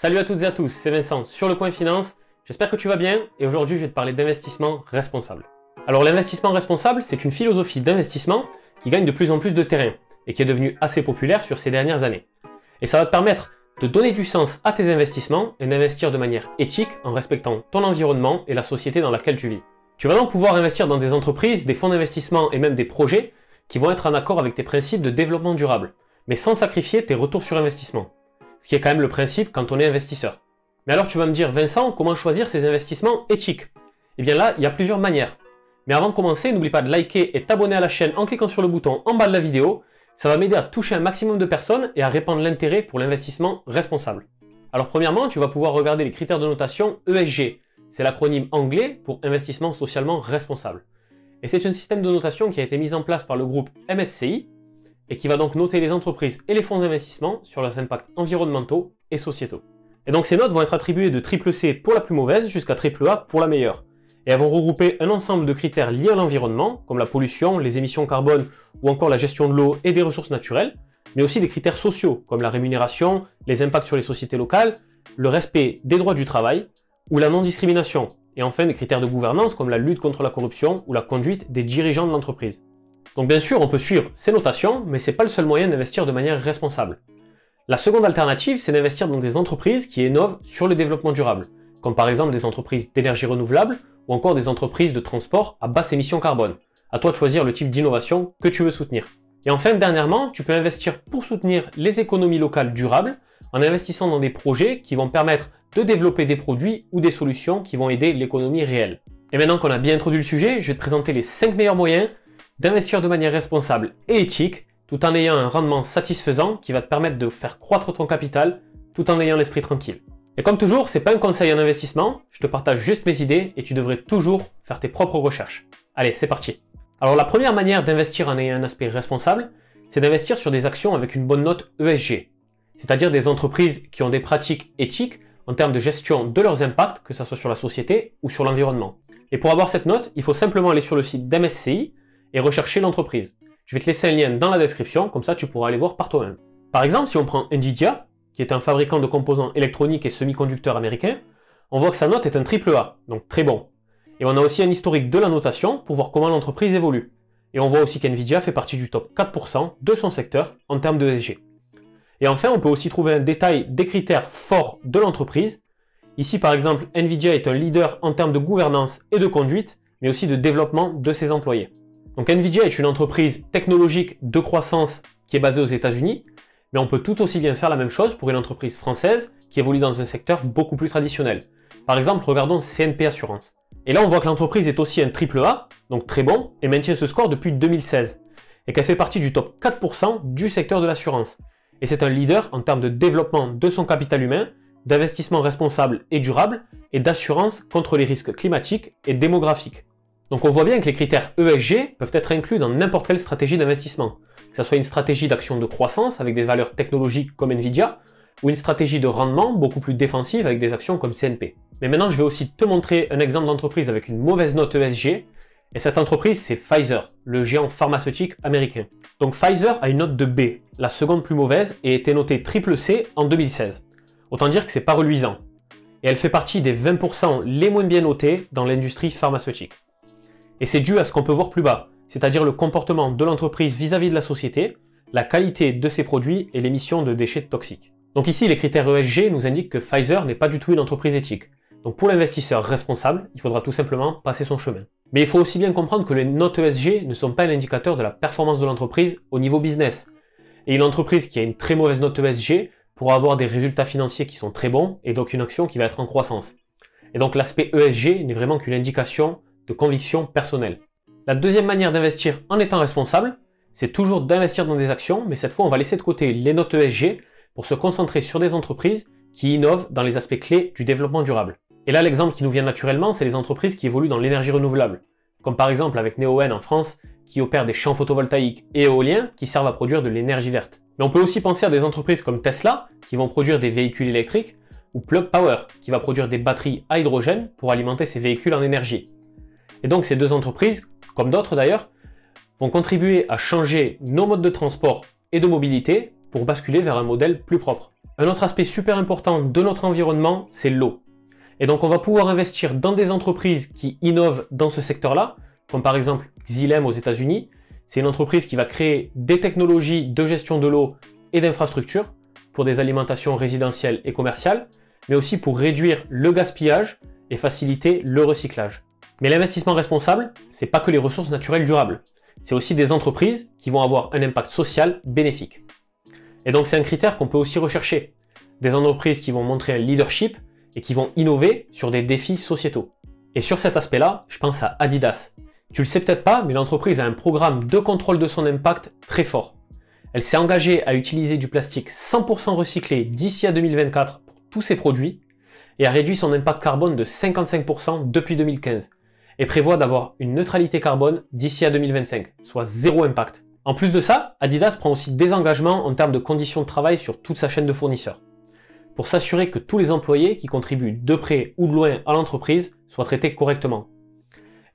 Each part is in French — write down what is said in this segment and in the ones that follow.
Salut à toutes et à tous, c'est Vincent sur Le Point Finance. J'espère que tu vas bien et aujourd'hui je vais te parler d'investissement responsable. Alors l'investissement responsable, c'est une philosophie d'investissement qui gagne de plus en plus de terrain et qui est devenue assez populaire sur ces dernières années. Et ça va te permettre de donner du sens à tes investissements et d'investir de manière éthique en respectant ton environnement et la société dans laquelle tu vis. Tu vas donc pouvoir investir dans des entreprises, des fonds d'investissement et même des projets qui vont être en accord avec tes principes de développement durable, mais sans sacrifier tes retours sur investissement. Ce qui est quand même le principe quand on est investisseur. Mais alors tu vas me dire, Vincent, comment choisir ces investissements éthiques? Eh bien là, il y a plusieurs manières. Mais avant de commencer, n'oublie pas de liker et t'abonner à la chaîne en cliquant sur le bouton en bas de la vidéo. Ça va m'aider à toucher un maximum de personnes et à répandre l'intérêt pour l'investissement responsable. Alors premièrement, tu vas pouvoir regarder les critères de notation ESG. C'est l'acronyme anglais pour investissement socialement responsable. Et c'est un système de notation qui a été mis en place par le groupe MSCI, et qui va donc noter les entreprises et les fonds d'investissement sur leurs impacts environnementaux et sociétaux. Et donc ces notes vont être attribuées de C pour la plus mauvaise jusqu'à AAA pour la meilleure. Et elles vont regrouper un ensemble de critères liés à l'environnement, comme la pollution, les émissions carbone ou encore la gestion de l'eau et des ressources naturelles, mais aussi des critères sociaux, comme la rémunération, les impacts sur les sociétés locales, le respect des droits du travail ou la non-discrimination, et enfin des critères de gouvernance comme la lutte contre la corruption ou la conduite des dirigeants de l'entreprise. Donc bien sûr, on peut suivre ces notations, mais ce n'est pas le seul moyen d'investir de manière responsable. La seconde alternative, c'est d'investir dans des entreprises qui innovent sur le développement durable, comme par exemple des entreprises d'énergie renouvelable ou encore des entreprises de transport à basse émission carbone. À toi de choisir le type d'innovation que tu veux soutenir. Et enfin, dernièrement, tu peux investir pour soutenir les économies locales durables en investissant dans des projets qui vont permettre de développer des produits ou des solutions qui vont aider l'économie réelle. Et maintenant qu'on a bien introduit le sujet, je vais te présenter les 5 meilleurs moyens d'investir de manière responsable et éthique, tout en ayant un rendement satisfaisant qui va te permettre de faire croître ton capital, tout en ayant l'esprit tranquille. Et comme toujours, c'est pas un conseil en investissement, je te partage juste mes idées et tu devrais toujours faire tes propres recherches. Allez, c'est parti. Alors la première manière d'investir en ayant un aspect responsable, c'est d'investir sur des actions avec une bonne note ESG, c'est-à-dire des entreprises qui ont des pratiques éthiques en termes de gestion de leurs impacts, que ce soit sur la société ou sur l'environnement. Et pour avoir cette note, il faut simplement aller sur le site d'MSCI et rechercher l'entreprise. Je vais te laisser un lien dans la description, comme ça tu pourras aller voir par toi-même. Par exemple, si on prend Nvidia, qui est un fabricant de composants électroniques et semi-conducteurs américain, on voit que sa note est un AAA, donc très bon. Et on a aussi un historique de la notation pour voir comment l'entreprise évolue. Et on voit aussi qu'Nvidia fait partie du top 4% de son secteur en termes de ESG. Et enfin, on peut aussi trouver un détail des critères forts de l'entreprise. Ici, par exemple, Nvidia est un leader en termes de gouvernance et de conduite, mais aussi de développement de ses employés. Donc Nvidia est une entreprise technologique de croissance qui est basée aux États-Unis, mais on peut tout aussi bien faire la même chose pour une entreprise française qui évolue dans un secteur beaucoup plus traditionnel. Par exemple, regardons CNP Assurance. Et là, on voit que l'entreprise est aussi un AAA, donc très bon, et maintient ce score depuis 2016, et qu'elle fait partie du top 4% du secteur de l'assurance. Et c'est un leader en termes de développement de son capital humain, d'investissement responsable et durable, et d'assurance contre les risques climatiques et démographiques. Donc on voit bien que les critères ESG peuvent être inclus dans n'importe quelle stratégie d'investissement, que ce soit une stratégie d'action de croissance avec des valeurs technologiques comme Nvidia, ou une stratégie de rendement beaucoup plus défensive avec des actions comme CNP. Mais maintenant je vais aussi te montrer un exemple d'entreprise avec une mauvaise note ESG, et cette entreprise c'est Pfizer, le géant pharmaceutique américain. Donc Pfizer a une note de B, la seconde plus mauvaise, et était notée CCC en 2016. Autant dire que c'est pas reluisant. Et elle fait partie des 20% les moins bien notés dans l'industrie pharmaceutique. Et c'est dû à ce qu'on peut voir plus bas, c'est-à-dire le comportement de l'entreprise vis-à-vis de la société, la qualité de ses produits et l'émission de déchets toxiques. Donc ici, les critères ESG nous indiquent que Pfizer n'est pas du tout une entreprise éthique. Donc pour l'investisseur responsable, il faudra tout simplement passer son chemin. Mais il faut aussi bien comprendre que les notes ESG ne sont pas un indicateur de la performance de l'entreprise au niveau business. Et une entreprise qui a une très mauvaise note ESG pourra avoir des résultats financiers qui sont très bons et donc une action qui va être en croissance. Et donc l'aspect ESG n'est vraiment qu'une indication de conviction personnelle. La deuxième manière d'investir en étant responsable, c'est toujours d'investir dans des actions, mais cette fois on va laisser de côté les notes ESG pour se concentrer sur des entreprises qui innovent dans les aspects clés du développement durable. Et là l'exemple qui nous vient naturellement, c'est les entreprises qui évoluent dans l'énergie renouvelable, comme par exemple avec Neoen en France, qui opère des champs photovoltaïques et éoliens qui servent à produire de l'énergie verte. Mais on peut aussi penser à des entreprises comme Tesla, qui vont produire des véhicules électriques, ou Plug Power, qui va produire des batteries à hydrogène pour alimenter ses véhicules en énergie. Et donc ces deux entreprises, comme d'autres d'ailleurs, vont contribuer à changer nos modes de transport et de mobilité pour basculer vers un modèle plus propre. Un autre aspect super important de notre environnement, c'est l'eau. Et donc on va pouvoir investir dans des entreprises qui innovent dans ce secteur-là, comme par exemple Xylem aux États-Unis. C'est une entreprise qui va créer des technologies de gestion de l'eau et d'infrastructures pour des alimentations résidentielles et commerciales, mais aussi pour réduire le gaspillage et faciliter le recyclage. Mais l'investissement responsable, c'est pas que les ressources naturelles durables. C'est aussi des entreprises qui vont avoir un impact social bénéfique. Et donc c'est un critère qu'on peut aussi rechercher. Des entreprises qui vont montrer un leadership et qui vont innover sur des défis sociétaux. Et sur cet aspect-là, je pense à Adidas. Tu le sais peut-être pas, mais l'entreprise a un programme de contrôle de son impact très fort. Elle s'est engagée à utiliser du plastique 100% recyclé d'ici à 2024 pour tous ses produits et a réduit son impact carbone de 55% depuis 2015 et prévoit d'avoir une neutralité carbone d'ici à 2025, soit zéro impact. En plus de ça, Adidas prend aussi des engagements en termes de conditions de travail sur toute sa chaîne de fournisseurs, pour s'assurer que tous les employés qui contribuent de près ou de loin à l'entreprise soient traités correctement.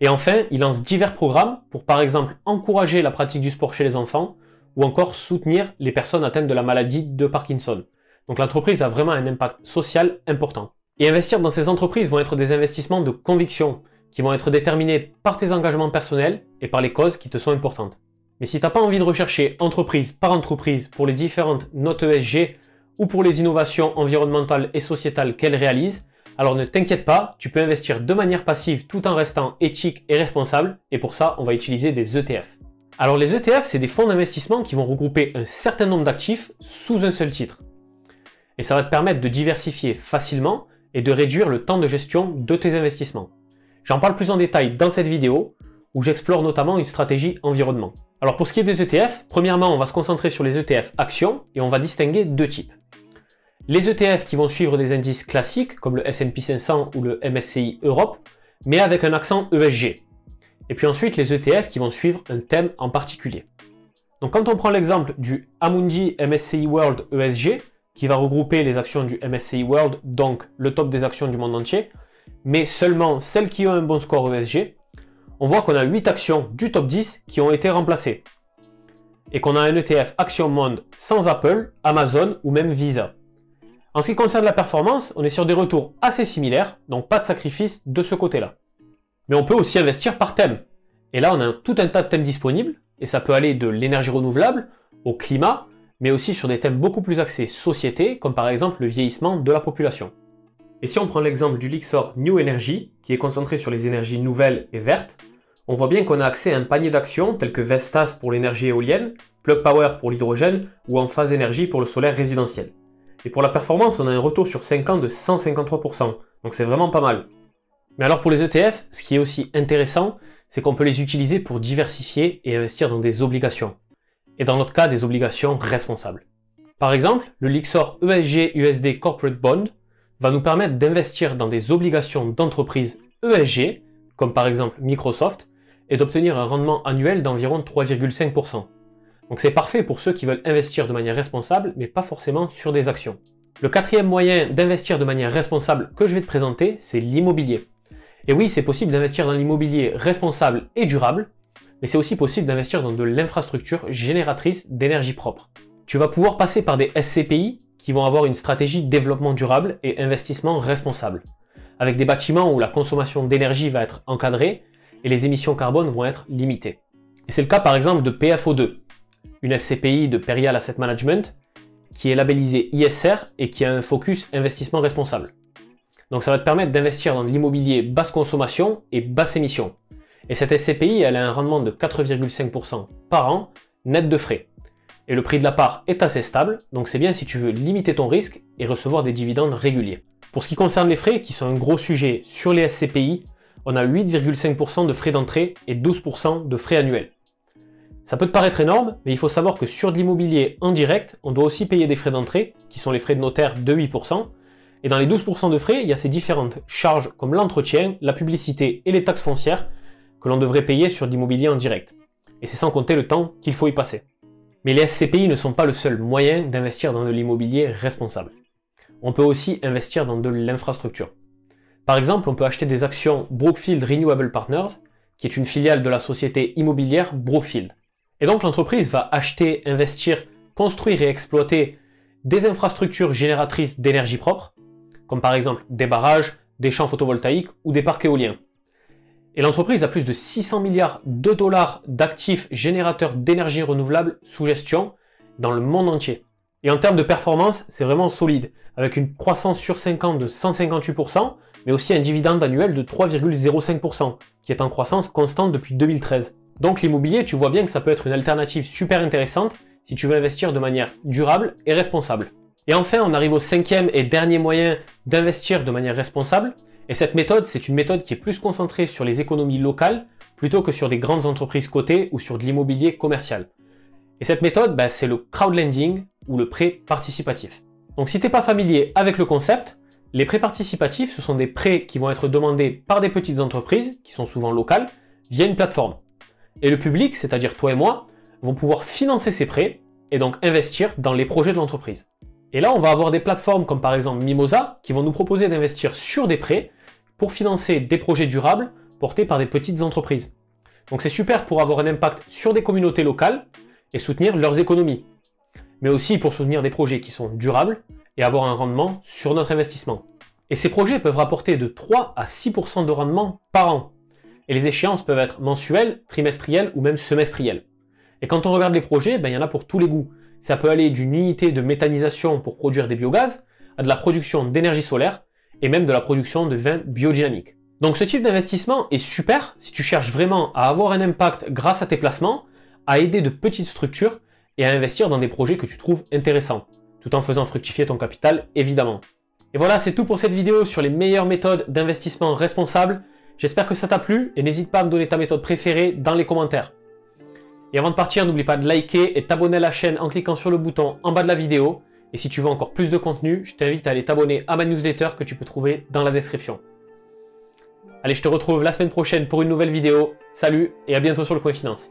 Et enfin, il lance divers programmes pour par exemple encourager la pratique du sport chez les enfants ou encore soutenir les personnes atteintes de la maladie de Parkinson. Donc l'entreprise a vraiment un impact social important. Et investir dans ces entreprises vont être des investissements de conviction qui vont être déterminés par tes engagements personnels et par les causes qui te sont importantes. Mais si tu n'as pas envie de rechercher entreprise par entreprise pour les différentes notes ESG ou pour les innovations environnementales et sociétales qu'elles réalisent, alors ne t'inquiète pas, tu peux investir de manière passive tout en restant éthique et responsable, et pour ça, on va utiliser des ETF. Alors les ETF, c'est des fonds d'investissement qui vont regrouper un certain nombre d'actifs sous un seul titre. Et ça va te permettre de diversifier facilement et de réduire le temps de gestion de tes investissements. J'en parle plus en détail dans cette vidéo, où j'explore notamment une stratégie environnement. Alors pour ce qui est des ETF, premièrement, on va se concentrer sur les ETF actions, et on va distinguer deux types. Les ETF qui vont suivre des indices classiques, comme le S&P 500 ou le MSCI Europe, mais avec un accent ESG. Et puis ensuite, les ETF qui vont suivre un thème en particulier. Donc quand on prend l'exemple du Amundi MSCI World ESG, qui va regrouper les actions du MSCI World, donc le top des actions du monde entier, mais seulement celles qui ont un bon score ESG, on voit qu'on a 8 actions du top 10 qui ont été remplacées. Et qu'on a un ETF Action Monde sans Apple, Amazon ou même Visa. En ce qui concerne la performance, on est sur des retours assez similaires, donc pas de sacrifice de ce côté-là. Mais on peut aussi investir par thème. Et là, on a tout un tas de thèmes disponibles, et ça peut aller de l'énergie renouvelable au climat, mais aussi sur des thèmes beaucoup plus axés société, comme par exemple le vieillissement de la population. Et si on prend l'exemple du Lyxor New Energy, qui est concentré sur les énergies nouvelles et vertes, on voit bien qu'on a accès à un panier d'actions telles que Vestas pour l'énergie éolienne, Plug Power pour l'hydrogène ou Enphase Énergie pour le solaire résidentiel. Et pour la performance, on a un retour sur 5 ans de 153%, donc c'est vraiment pas mal. Mais alors pour les ETF, ce qui est aussi intéressant, c'est qu'on peut les utiliser pour diversifier et investir dans des obligations. Et dans notre cas, des obligations responsables. Par exemple, le Lyxor ESG USD Corporate Bond va nous permettre d'investir dans des obligations d'entreprises ESG, comme par exemple Microsoft, et d'obtenir un rendement annuel d'environ 3,5%. Donc c'est parfait pour ceux qui veulent investir de manière responsable, mais pas forcément sur des actions. Le quatrième moyen d'investir de manière responsable que je vais te présenter, c'est l'immobilier. Et oui, c'est possible d'investir dans l'immobilier responsable et durable, mais c'est aussi possible d'investir dans de l'infrastructure génératrice d'énergie propre. Tu vas pouvoir passer par des SCPI qui vont avoir une stratégie développement durable et investissement responsable, avec des bâtiments où la consommation d'énergie va être encadrée et les émissions carbone vont être limitées. Et c'est le cas par exemple de PFO2, une SCPI de Perial Asset Management qui est labellisée ISR et qui a un focus investissement responsable. Donc ça va te permettre d'investir dans de l'immobilier basse consommation et basse émission. Et cette SCPI, elle a un rendement de 4,5% par an, net de frais. Et le prix de la part est assez stable, donc c'est bien si tu veux limiter ton risque et recevoir des dividendes réguliers. Pour ce qui concerne les frais, qui sont un gros sujet sur les SCPI, on a 8,5% de frais d'entrée et 12% de frais annuels. Ça peut te paraître énorme, mais il faut savoir que sur de l'immobilier en direct, on doit aussi payer des frais d'entrée, qui sont les frais de notaire de 8%, et dans les 12% de frais, il y a ces différentes charges comme l'entretien, la publicité et les taxes foncières que l'on devrait payer sur de l'immobilier en direct. Et c'est sans compter le temps qu'il faut y passer. Mais les SCPI ne sont pas le seul moyen d'investir dans de l'immobilier responsable. On peut aussi investir dans de l'infrastructure. Par exemple, on peut acheter des actions Brookfield Renewable Partners, qui est une filiale de la société immobilière Brookfield. Et donc l'entreprise va acheter, investir, construire et exploiter des infrastructures génératrices d'énergie propre, comme par exemple des barrages, des champs photovoltaïques ou des parcs éoliens. Et l'entreprise a plus de 600 milliards de dollars d'actifs générateurs d'énergie renouvelable sous gestion dans le monde entier. Et en termes de performance, c'est vraiment solide, avec une croissance sur 5 ans de 158%, mais aussi un dividende annuel de 3,05%, qui est en croissance constante depuis 2013. Donc l'immobilier, tu vois bien que ça peut être une alternative super intéressante si tu veux investir de manière durable et responsable. Et enfin, on arrive au cinquième et dernier moyen d'investir de manière responsable. Et cette méthode, c'est une méthode qui est plus concentrée sur les économies locales plutôt que sur des grandes entreprises cotées ou sur de l'immobilier commercial. Et cette méthode, c'est le crowdlending ou le prêt participatif. Donc si tu n'es pas familier avec le concept, les prêts participatifs, ce sont des prêts qui vont être demandés par des petites entreprises, qui sont souvent locales, via une plateforme. Et le public, c'est-à-dire toi et moi, vont pouvoir financer ces prêts et donc investir dans les projets de l'entreprise. Et là, on va avoir des plateformes comme par exemple Mimosa qui vont nous proposer d'investir sur des prêts pour financer des projets durables portés par des petites entreprises. Donc c'est super pour avoir un impact sur des communautés locales et soutenir leurs économies, mais aussi pour soutenir des projets qui sont durables et avoir un rendement sur notre investissement. Et ces projets peuvent rapporter de 3 à 6% de rendement par an. Et les échéances peuvent être mensuelles, trimestrielles ou même semestrielles. Et quand on regarde les projets, il y en a pour tous les goûts. Ça peut aller d'une unité de méthanisation pour produire des biogaz à de la production d'énergie solaire et même de la production de vins biodynamiques. Donc ce type d'investissement est super si tu cherches vraiment à avoir un impact grâce à tes placements, à aider de petites structures et à investir dans des projets que tu trouves intéressants, tout en faisant fructifier ton capital évidemment. Et voilà, c'est tout pour cette vidéo sur les meilleures méthodes d'investissement responsables. J'espère que ça t'a plu et n'hésite pas à me donner ta méthode préférée dans les commentaires. Et avant de partir, n'oublie pas de liker et t'abonner à la chaîne en cliquant sur le bouton en bas de la vidéo. Et si tu veux encore plus de contenu, je t'invite à aller t'abonner à ma newsletter que tu peux trouver dans la description. Allez, je te retrouve la semaine prochaine pour une nouvelle vidéo. Salut et à bientôt sur le Coin Finance.